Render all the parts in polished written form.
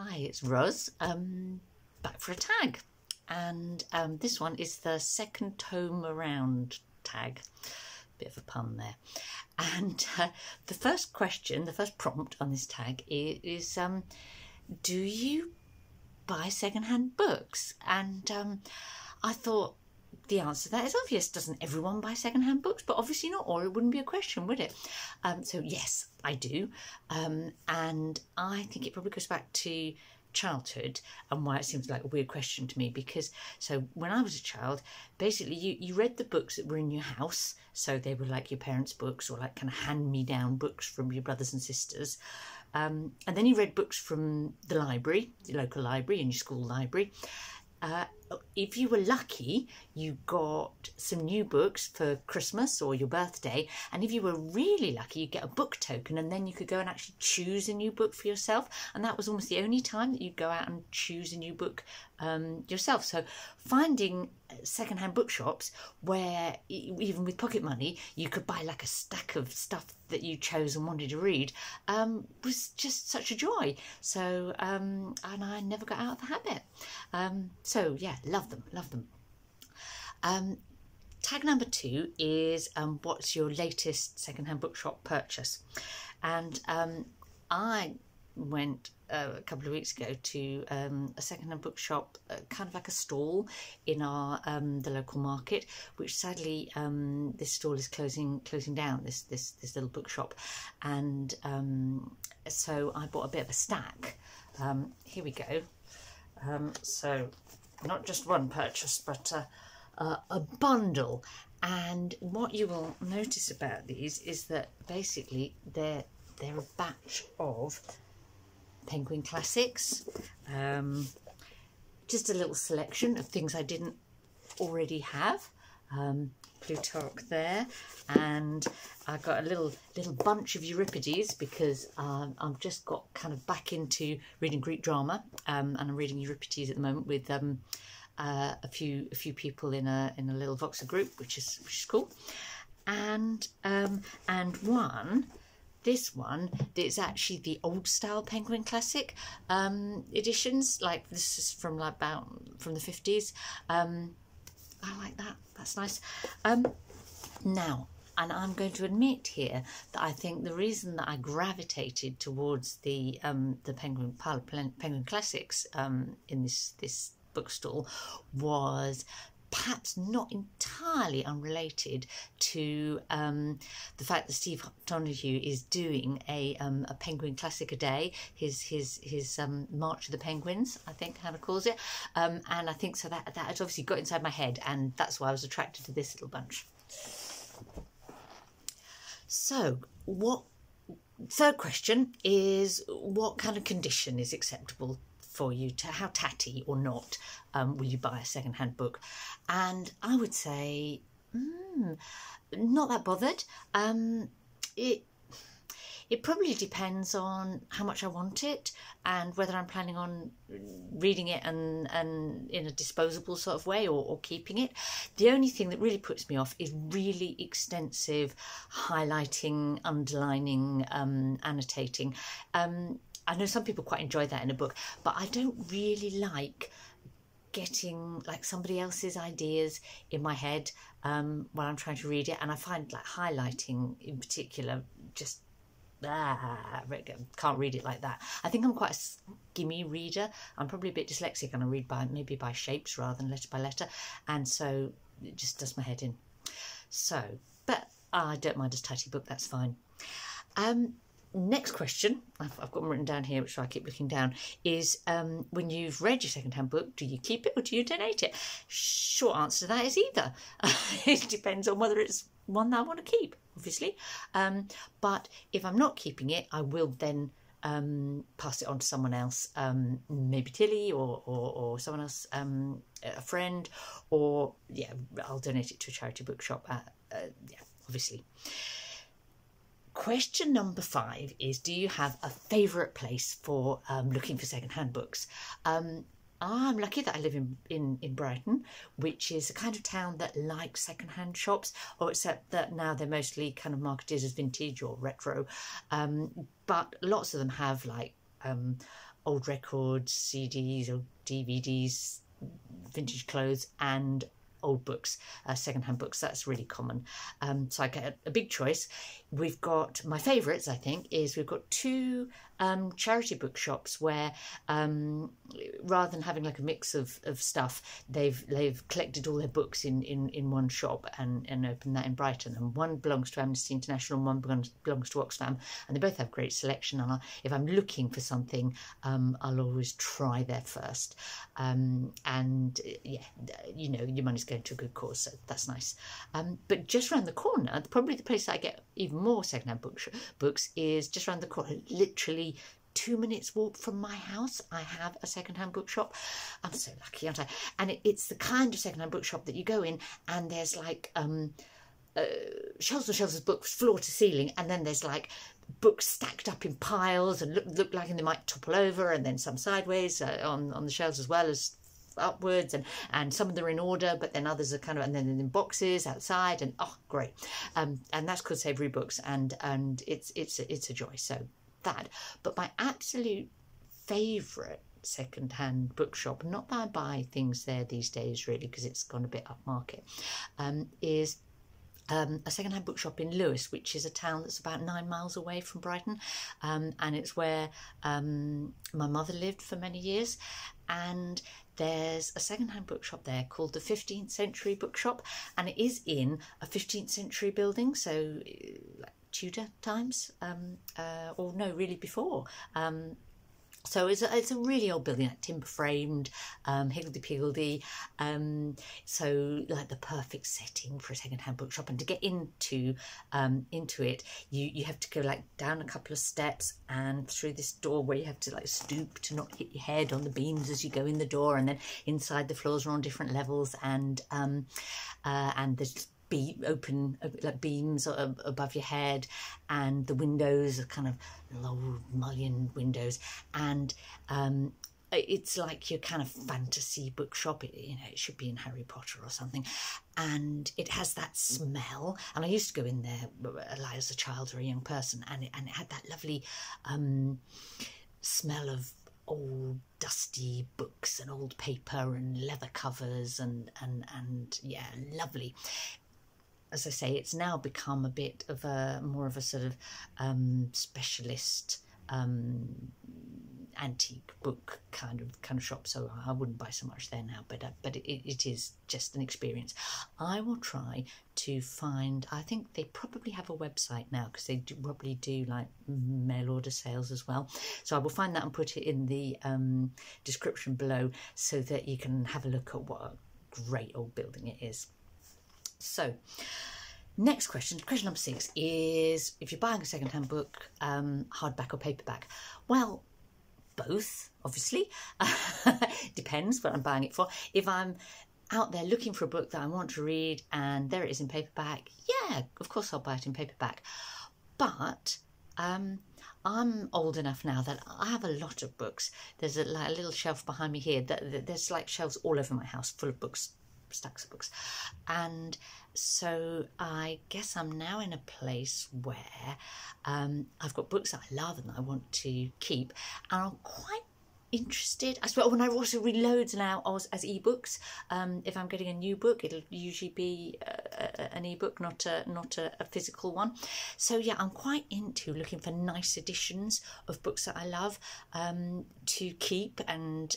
Hi, it's Roz, back for a tag, and this one is the second tome around tag. Bit of a pun there. And the first question, the first prompt on this tag is do you buy secondhand books? And I thought the answer to that is obvious. Doesn't everyone buy secondhand books? But obviously not, or it wouldn't be a question, would it? So yes, I do. And I think it probably goes back to childhood and why it seems like a weird question to me, because so when I was a child, basically you read the books that were in your house, so they were like your parents' books or like kind of hand-me-down books from your brothers and sisters, and then you read books from the library, your local library and your school library. If you were lucky, you got some new books for Christmas or your birthday, and if you were really lucky, you'd get a book token, and then you could go and actually choose a new book for yourself, and that was almost the only time that you'd go out and choose a new book yourself. So finding secondhand bookshops where even with pocket money you could buy like a stack of stuff that you chose and wanted to read was just such a joy. So and I never got out of the habit. So yeah, love them. Tag number 2 is what's your latest secondhand bookshop purchase? And I went a couple of weeks ago to a secondhand bookshop, kind of like a stall in our the local market, which sadly this stall is closing down, this little bookshop, and so I bought a bit of a stack. Here we go. So not just one purchase, but a bundle. And what you will notice about these is that basically they're a batch of Penguin classics, just a little selection of things I didn't already have. Plutarch there, and I got a little bunch of Euripides because I've just got kind of back into reading Greek drama, and I'm reading Euripides at the moment with a few people in a little Voxer group, which is cool, and this one is actually the old style Penguin classic editions. Like this is from like from the 50s. I like that. That's nice. Now, and I'm going to admit here that I think the reason that I gravitated towards the Penguin classics in this bookstall was perhaps not entirely unrelated to the fact that Steve Donahue is doing a Penguin classic a day, his March of the Penguins, I think how he calls it, and I think so that has obviously got inside my head, and that's why I was attracted to this little bunch. So third question is, what kind of condition is acceptable for you? To how tatty or not will you buy a second-hand book? And I would say not that bothered. It probably depends on how much I want it and whether I'm planning on reading it and in a disposable sort of way or keeping it. The only thing that really puts me off is really extensive highlighting, underlining, annotating. I know some people quite enjoy that in a book, but I don't really like getting like somebody else's ideas in my head while I'm trying to read it, and I find like highlighting in particular just can't read it like that. I think I'm quite a skimmy reader. I'm probably a bit dyslexic and I read maybe by shapes rather than letter by letter, and so it just does my head in. So, but I don't mind a tatty book, that's fine. Next question, I've got them written down here, which I keep looking down, is when you've read your second-hand book, do you keep it or do you donate it? Short answer to that is either. It depends on whether it's one that I want to keep, obviously. But if I'm not keeping it, I will then pass it on to someone else, maybe Tilly or someone else, a friend, or yeah, I'll donate it to a charity bookshop. Yeah, obviously. Question number 5 is, do you have a favourite place for looking for second-hand books? I'm lucky that I live in Brighton, which is a kind of town that likes second-hand shops, or except that now they're mostly kind of marketed as vintage or retro. But lots of them have like old records, CDs or DVDs, vintage clothes, and old books, second-hand books. That's really common. So I get a big choice. We've got my favourites, I think, is we've got two charity bookshops where rather than having like a mix of stuff, they've collected all their books in one shop and opened that in Brighton. And one belongs to Amnesty International and one belongs to Oxfam, and they both have great selection. And if I'm looking for something, I'll always try there first. And yeah, you know, your money's going to a good cause, so that's nice. But just around the corner, probably the place that I get even more secondhand books is just around the corner, literally 2 minutes walk from my house. I have a secondhand bookshop. I'm so lucky, aren't I? And it's the kind of secondhand bookshop that you go in and there's like shelves and shelves of books, floor to ceiling, and then there's like books stacked up in piles and look like they might topple over, and then some sideways on the shelves as well as upwards, and some of them are in order, but then others are kind of, and then in boxes outside, and oh great. And that's called Savoury Books, and it's a joy. So that, but my absolute favourite second-hand bookshop, not that I buy things there these days really because it's gone a bit upmarket, is a second-hand bookshop in Lewes, which is a town that's about 9 miles away from Brighton, and it's where my mother lived for many years. And there's a second-hand bookshop there called the 15th Century Bookshop, and it is in a 15th century building, so like Tudor times, or no, really before. So it's a really old building, like timber framed, higgledy-piggledy. So like the perfect setting for a second-hand bookshop. And to get into it, you have to go like down a couple of steps and through this door where you have to like stoop to not hit your head on the beams as you go in the door. And then inside the floors are on different levels, and there's open like beams above your head, and the windows are kind of low mullioned windows, and it's like your kind of fantasy bookshop. You know, it should be in Harry Potter or something, and it has that smell. And I used to go in there as a child or a young person, and it had that lovely smell of old dusty books and old paper and leather covers, and yeah, lovely. As I say, it's now become a bit of more of a sort of specialist antique book kind of shop, so I wouldn't buy so much there now, but it is just an experience. I will try to find, I think they probably have a website now because they probably do like mail order sales as well, so I will find that and put it in the description below so that you can have a look at what a great old building it is. So next question number 6 is, if you're buying a second-hand book, hardback or paperback? Well, both, obviously. Depends what I'm buying it for. If I'm out there looking for a book that I want to read and there it is in paperback, yeah, of course I'll buy it in paperback. But I'm old enough now that I have a lot of books. There's a little shelf behind me here. There's like shelves all over my house full of books, stacks of books, and so I guess I'm now in a place where I've got books that I love and that I want to keep, and I'm quite interested. I suppose when I also read loads now as ebooks. If I'm getting a new book, it'll usually be an ebook, not a physical one. So yeah, I'm quite into looking for nice editions of books that I love to keep. And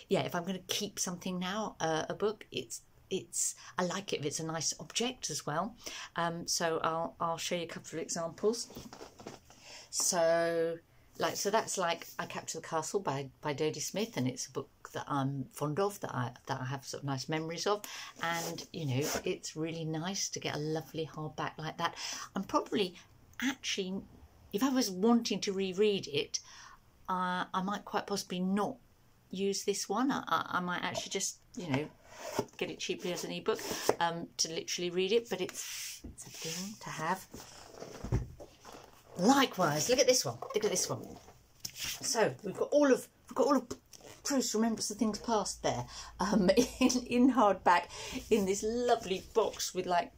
yeah, if I'm going to keep something now, a book, I like it if it's a nice object as well. So I'll show you a couple of examples. So that's like I Capture the Castle by Dodie Smith, and it's a book that I'm fond of, that I have sort of nice memories of, and you know, it's really nice to get a lovely hardback like that. I'm probably actually, if I was wanting to reread it, I might quite possibly not use this one. I might actually just, you know, get it cheaply as an ebook to literally read it, but it's a thing to have. Likewise, look at this one. Look at this one. So we've got all of Proust's Remembrance of Things Past there, in hardback, in this lovely box with like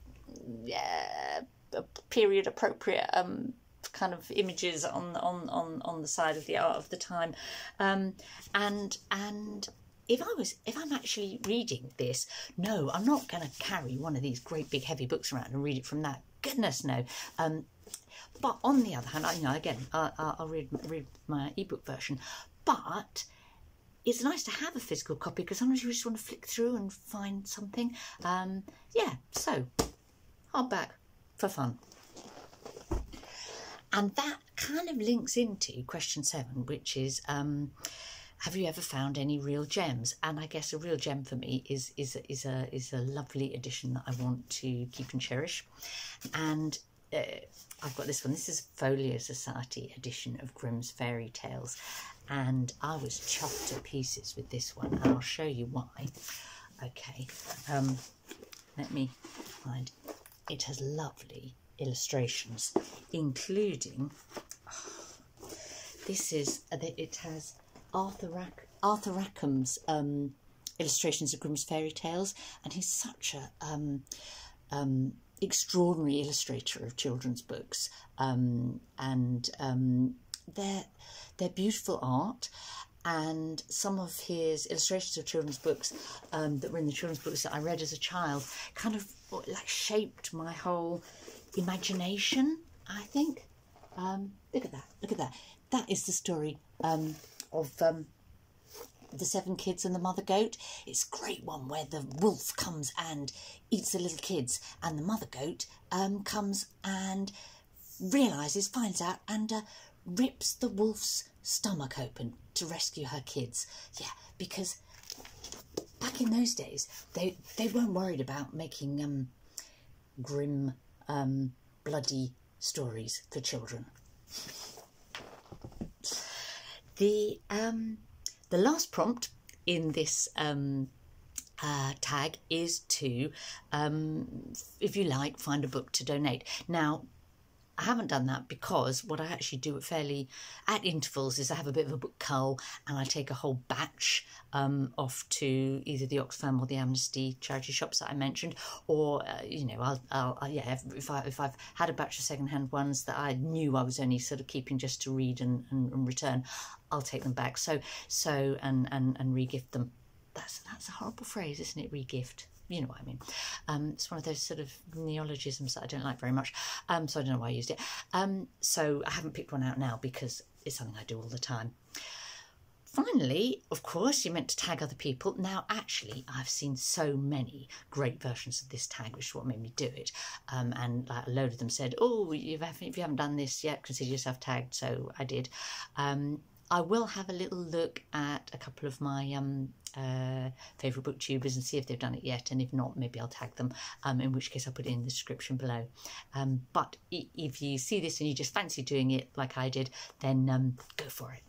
a period appropriate kind of images on the side of the art of the time, and if I'm actually reading this, no, I'm not going to carry one of these great big heavy books around and read it from that. Goodness no. But on the other hand, I'll read my ebook version, but it's nice to have a physical copy because sometimes you just want to flick through and find something. Yeah, so hardback for fun. And that kind of links into question 7, which is, have you ever found any real gems? And I guess a real gem for me is a lovely edition that I want to keep and cherish. And I've got this one. This is Folio Society edition of Grimm's Fairy Tales, and I was chuffed to pieces with this one, and I'll show you why. Okay, let me find. It has lovely illustrations, including this is it has Arthur Rackham's illustrations of Grimm's Fairy Tales, and he's such a extraordinary illustrator of children's books, and they're beautiful art. And some of his illustrations of children's books that were in the children's books that I read as a child kind of like shaped my whole imagination, I think. Look at that, look at that. That is the story of the 7 kids and the mother goat. It's a great one where the wolf comes and eats the little kids, and the mother goat comes and finds out and rips the wolf's stomach open to rescue her kids. Yeah, because back in those days they weren't worried about making grim bloody stories for children. The last prompt in this tag is to, if you like, find a book to donate. Now, I haven't done that because what I actually do at intervals is I have a bit of a book cull, and I take a whole batch off to either the Oxfam or the Amnesty charity shops that I mentioned, or you know, if I've had a batch of secondhand ones that I knew I was only sort of keeping just to read and return, I'll take them back. So and re-gift them. That's a horrible phrase, isn't it? Re-gift. You know what I mean. It's one of those sort of neologisms that I don't like very much, so I don't know why I used it. So I haven't picked one out now because it's something I do all the time. Finally, of course, you're meant to tag other people. Now, actually, I've seen so many great versions of this tag, which is what made me do it. And like, a load of them said, oh, if you haven't done this yet, consider yourself tagged. So I did. I will have a little look at a couple of my favourite booktubers and see if they've done it yet, and if not, maybe I'll tag them, in which case I'll put it in the description below. But if you see this and you just fancy doing it like I did, then go for it.